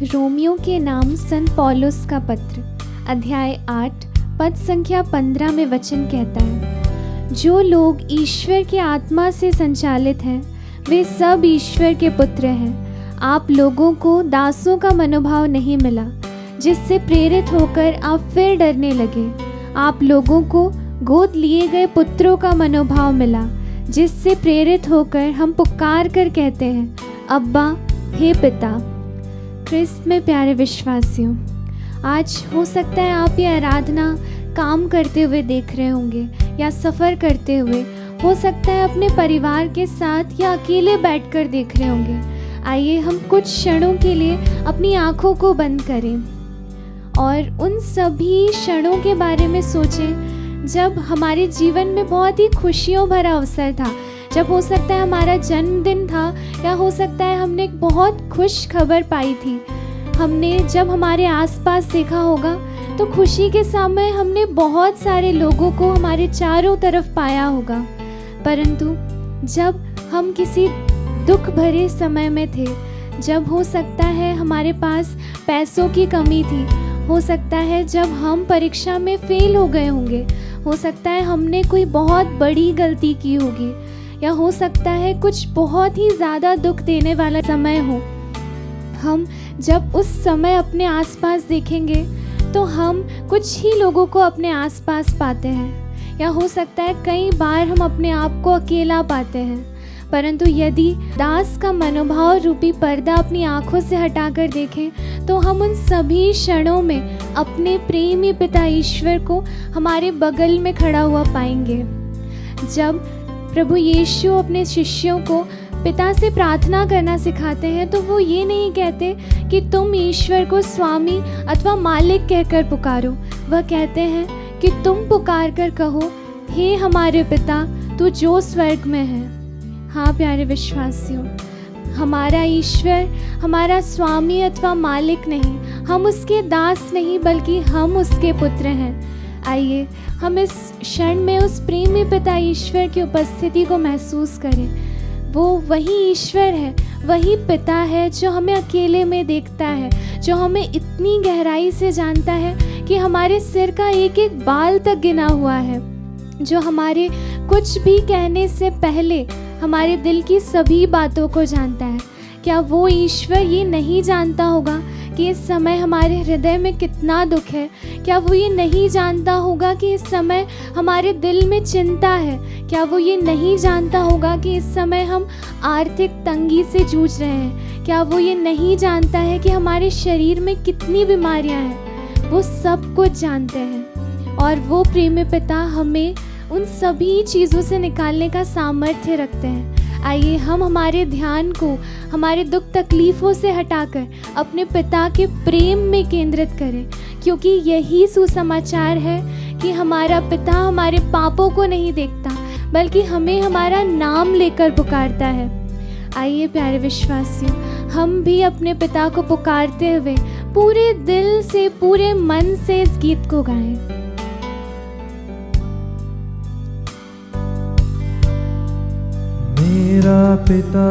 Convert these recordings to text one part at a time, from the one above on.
Romeo के नाम संत पौलुस का पत्र, अध्याय 8 पद संख्या 15 में वचन कहता है, जो लोग ईश्वर की आत्मा से संचालित हैं वे सब ईश्वर के पुत्र हैं। आप लोगों को दासों का मनोभाव नहीं मिला जिससे प्रेरित होकर आप फिर डरने लगे। आप लोगों को गोद लिए गए पुत्रों का मनोभाव मिला जिससे प्रेरित होकर हम पुकार कर कहते हैं, अब्बा हे पिता। क्रिस्त में प्यारे विश्वासियों, आज हो सकता है आप ये आराधना काम करते हुए देख रहे होंगे या सफ़र करते हुए, हो सकता है अपने परिवार के साथ या अकेले बैठकर देख रहे होंगे। आइए हम कुछ क्षणों के लिए अपनी आँखों को बंद करें और उन सभी क्षणों के बारे में सोचें जब हमारे जीवन में बहुत ही खुशियों भरा अवसर था, जब हो सकता है हमारा जन्मदिन था या हो सकता है हमने एक बहुत खुश खबर पाई थी। हमने जब हमारे आसपास देखा होगा तो खुशी के समय हमने बहुत सारे लोगों को हमारे चारों तरफ पाया होगा, परंतु जब हम किसी दुख भरे समय में थे, जब हो सकता है हमारे पास पैसों की कमी थी, हो सकता है जब हम परीक्षा में फेल हो गए होंगे, हो सकता है हमने कोई बहुत बड़ी गलती की होगी, या हो सकता है कुछ बहुत ही ज़्यादा दुख देने वाला समय हो। हम जब उस समय अपने आसपास देखेंगे तो हम कुछ ही लोगों को अपने आसपास पाते हैं, या हो सकता है कई बार हम अपने आप को अकेला पाते हैं। परंतु यदि दास का मनोभाव रूपी पर्दा अपनी आँखों से हटाकर देखें तो हम उन सभी क्षणों में अपने प्रेमी पिता ईश्वर को हमारे बगल में खड़ा हुआ पाएंगे। जब प्रभु यीशु अपने शिष्यों को पिता से प्रार्थना करना सिखाते हैं तो वो ये नहीं कहते कि तुम ईश्वर को स्वामी अथवा मालिक कहकर पुकारो, वह कहते हैं कि तुम पुकार कर कहो, हे हमारे पिता तू जो स्वर्ग में है। हाँ प्यारे विश्वासियों, हमारा ईश्वर हमारा स्वामी अथवा मालिक नहीं, हम उसके दास नहीं बल्कि हम उसके पुत्र हैं। आइए हम इस क्षण में उस प्रेमी पिता ईश्वर की उपस्थिति को महसूस करें। वो वही ईश्वर है, वही पिता है जो हमें अकेले में देखता है, जो हमें इतनी गहराई से जानता है कि हमारे सिर का एक एक बाल तक गिना हुआ है, जो हमारे कुछ भी कहने से पहले हमारे दिल की सभी बातों को जानता है। क्या वो ईश्वर ये नहीं जानता होगा कि इस समय हमारे हृदय में कितना दुख है? क्या वो ये नहीं जानता होगा कि इस समय हमारे दिल में चिंता है? क्या वो ये नहीं जानता होगा कि इस समय हम आर्थिक तंगी से जूझ रहे हैं? क्या वो ये नहीं जानता है कि हमारे शरीर में कितनी बीमारियां हैं? वो सब कुछ जानते हैं और वो प्रेमी पिता हमें उन सभी चीज़ों से निकालने का सामर्थ्य रखते हैं। आइए हम हमारे ध्यान को हमारे दुख तकलीफ़ों से हटाकर अपने पिता के प्रेम में केंद्रित करें, क्योंकि यही सुसमाचार है कि हमारा पिता हमारे पापों को नहीं देखता बल्कि हमें हमारा नाम लेकर पुकारता है। आइए प्यारे विश्वासियों, हम भी अपने पिता को पुकारते हुए पूरे दिल से पूरे मन से इस गीत को गाएं। मेरा पिता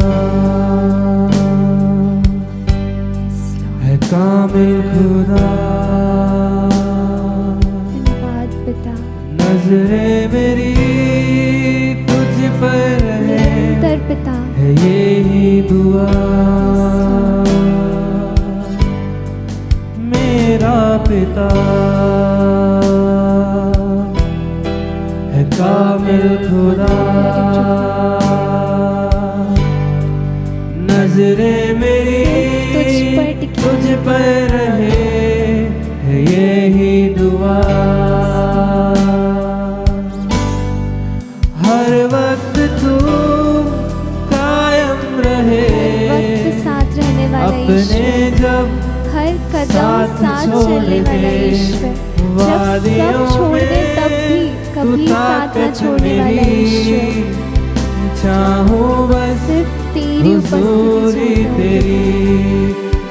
है कामिल खुदा, धन्यवाद पिता। नजरे मेरी तुझ पर है पिता, है यही दुआ। मेरा पिता है कामिल खुदा, नजरे मेरी तुझ पर रहे है यही दुआ। हर वक्त तू कायम रहे, वक्त साथ रहने वाला अपने जब हर कदम साथ चलने वाला ईश्वर, जब सब छोड़ दे तब भी कभी साथ न छोड़ने वाला ईश्वर। चाहूं बस तेरी हुजूरी तेरी,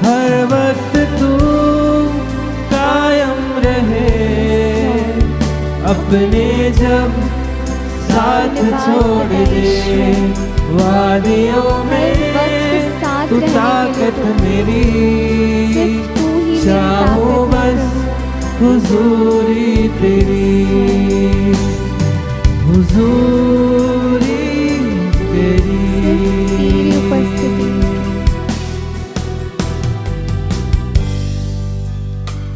हर वक्त तू कायम रहे, अपने जब साथ छोड़ दे वादियों में तू ताकत मेरी। चाहूं बस हुजूरी तेरी, हुजूरी तेरी, तेरी उपस्थिति।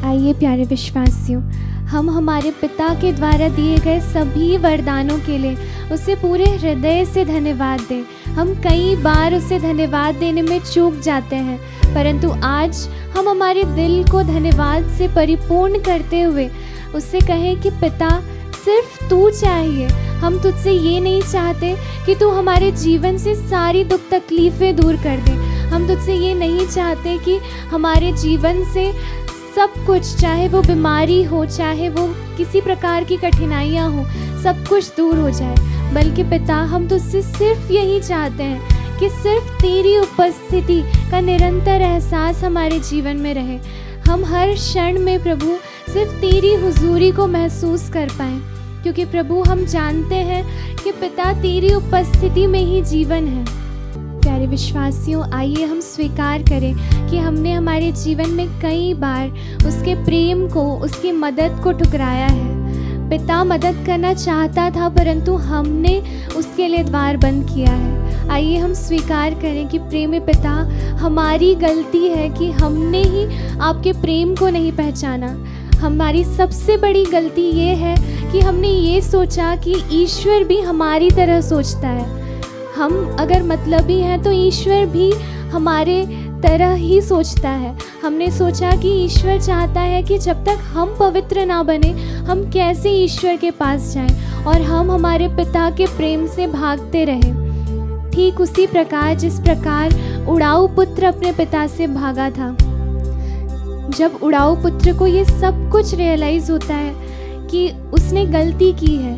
आइए प्यारे विश्वासियों, हम हमारे पिता के द्वारा दिए गए सभी वरदानों के लिए उसे पूरे हृदय से धन्यवाद दें। हम कई बार उसे धन्यवाद देने में चूक जाते हैं, परंतु आज हम हमारे दिल को धन्यवाद से परिपूर्ण करते हुए उससे कहें कि पिता, सिर्फ तू चाहिए। हम तुझसे ये नहीं चाहते कि तू हमारे जीवन से सारी दुख तकलीफ़ें दूर कर दे। हम तुझसे ये नहीं चाहते कि हमारे जीवन से सब कुछ, चाहे वो बीमारी हो, चाहे वो किसी प्रकार की कठिनाइयाँ हो, सब कुछ दूर हो जाए। बल्कि पिता, हम तुझसे सिर्फ यही चाहते हैं कि सिर्फ तेरी उपस्थिति का निरंतर एहसास हमारे जीवन में रहे। हम हर क्षण में प्रभु सिर्फ तेरी हुजूरी को महसूस कर पाएँ, क्योंकि प्रभु हम जानते हैं कि पिता तेरी उपस्थिति में ही जीवन है। प्यारे विश्वासियों, आइए हम स्वीकार करें कि हमने हमारे जीवन में कई बार उसके प्रेम को, उसकी मदद को ठुकराया है। पिता मदद करना चाहता था, परंतु हमने उसके लिए द्वार बंद किया है। आइए हम स्वीकार करें कि प्रेमी पिता, हमारी गलती है कि हमने ही आपके प्रेम को नहीं पहचाना। हमारी सबसे बड़ी गलती ये है कि हमने ये सोचा कि ईश्वर भी हमारी तरह सोचता है। हम अगर मतलबी हैं तो ईश्वर भी हमारे तरह ही सोचता है। हमने सोचा कि ईश्वर चाहता है कि जब तक हम पवित्र ना बने, हम कैसे ईश्वर के पास जाएं, और हम हमारे पिता के प्रेम से भागते रहें। ठीक उसी प्रकार जिस प्रकार उड़ाऊ पुत्र अपने पिता से भागा था। जब उड़ाऊ पुत्र को ये सब कुछ रियलाइज़ होता है कि उसने गलती की है,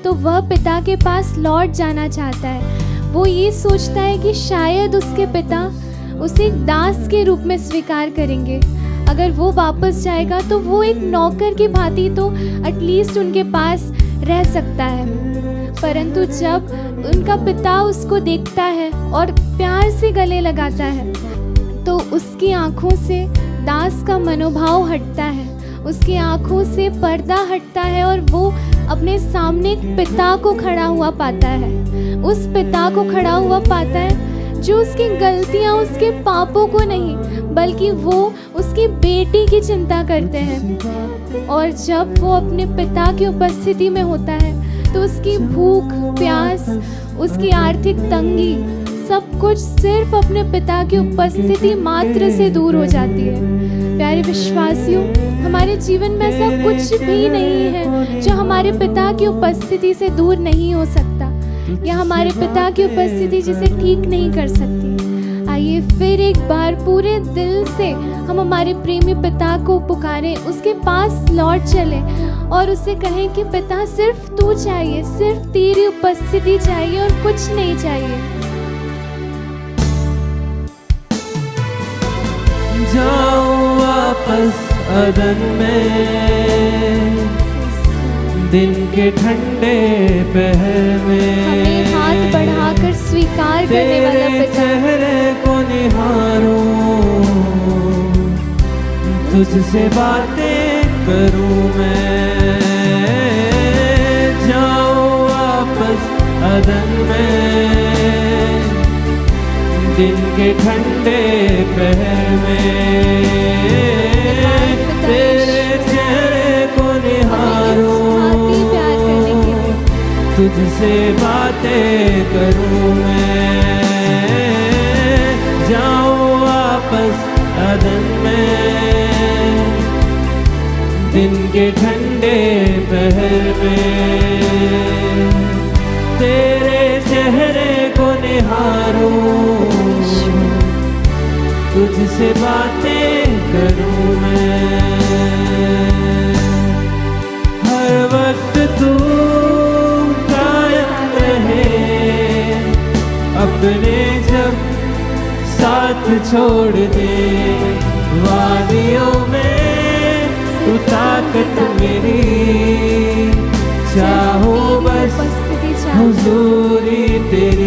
तो वह पिता के पास लौट जाना चाहता है। वो ये सोचता है कि शायद उसके पिता उसे एक दास के रूप में स्वीकार करेंगे। अगर वो वापस जाएगा तो वो एक नौकर की भांति तो एटलीस्ट उनके पास रह सकता है। परंतु जब उनका पिता उसको देखता है और प्यार से गले लगाता है, तो उसकी आंखों से दास का मनोभाव हटता है, उसकी आंखों से पर्दा हटता है और वो अपने सामने एक पिता को खड़ा हुआ पाता है। उस पिता को खड़ा हुआ पाता है जो उसकी गलतियां, उसके पापों को नहीं, बल्कि वो उसकी बेटी की चिंता करते हैं। और जब वो अपने पिता की उपस्थिति में होता है तो उसकी भूख, प्यास, उसकी आर्थिक तंगी, सब कुछ सिर्फ अपने पिता की उपस्थिति मात्र से दूर हो जाती है। प्यारे विश्वासियों, हमारे जीवन में ऐसा कुछ भी नहीं है जो हमारे पिता की उपस्थिति से दूर नहीं हो सकता, या हमारे पिता की उपस्थिति जिसे ठीक नहीं कर सकती। आइए फिर एक बार पूरे दिल से हम हमारे प्रेमी पिता को पुकारें, उसके पास लौट चलें और उससे कहें कि पिता, सिर्फ तू चाहिए, सिर्फ तेरी उपस्थिति चाहिए और कुछ नहीं चाहिए। जाऊं वापस अदन में, दिन के ठंडे पहर में, हमें हाथ बढ़ाकर स्वीकार करने वाला तेरे पिता, चेहरे को निहारूं, तुझसे बातें करूं मैं। जाऊं वापस अदन में, दिन के ठंडे पहर में, तेरे चेहरे को निहारूं, तुझसे बातें करूं मैं। जाऊं वापस अदन में, दिन के ठंडे पहर में, तेरे चेहरे को निहारूं, तुझसे बातें करूं मैं। हर वक्त तू कायम रहे, अपने जब साथ छोड़ दे, वादियों में तू ताकत मेरी, चाहो बस हुजूरी तेरी,